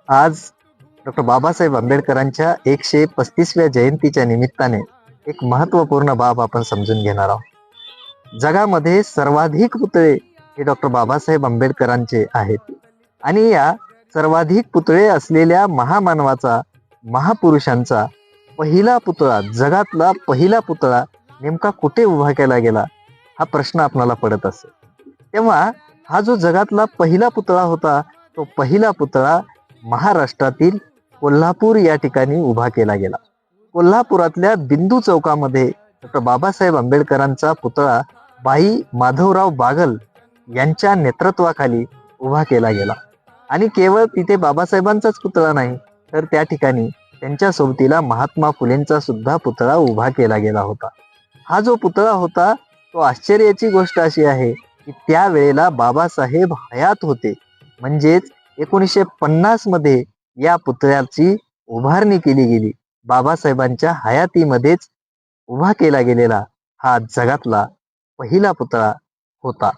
आज डॉक्टर बाबासाहेब आंबेडकरांच्या 135व्या जयंतीच्या निमित्ताने एक महत्त्वपूर्ण बाब आपण समजून घेणार आहोत. जगामध्ये सर्वाधिक पुतळे हे डॉक्टर बाबासाहेब आंबेडकरांचे आहेत आणि या सर्वाधिक पुतळे असलेल्या महामानवाचा, महापुरुषांचा पहिला पुतळा, जगातला पहिला पुतळा नेमका कुठे उभा केला गेला, हा प्रश्न आपल्याला पडत असेल. तेव्हा हा जो जगातला पहिला पुतळा होता, तो पहिला पुतळा महाराष्ट्रातील कोल्हापूर या ठिकाणी उभा केला गेला. कोल्हापुरातल्या बिंदू चौकामध्ये डॉक्टर बाबासाहेब आंबेडकरांचा पुतळा बाई माधवराव बागल यांच्या नेतृत्वाखाली उभा केला गेला. आणि केवळ तिथे बाबासाहेबांचाच पुतळा नाही, तर त्या ठिकाणी त्यांच्या सोबतीला महात्मा फुलेंचा सुद्धा पुतळा उभा केला गेला होता. हा जो पुतळा होता, तो आश्चर्याची गोष्ट अशी आहे की त्यावेळेला बाबासाहेब हयात होते. म्हणजेच 1950 मध्ये या पुतळ्याची उभारणी केली गेली. बाबासाहेबांच्या हयातीमध्येच उभा केला गेलेला हा जगातला पहिला पुतळा होता.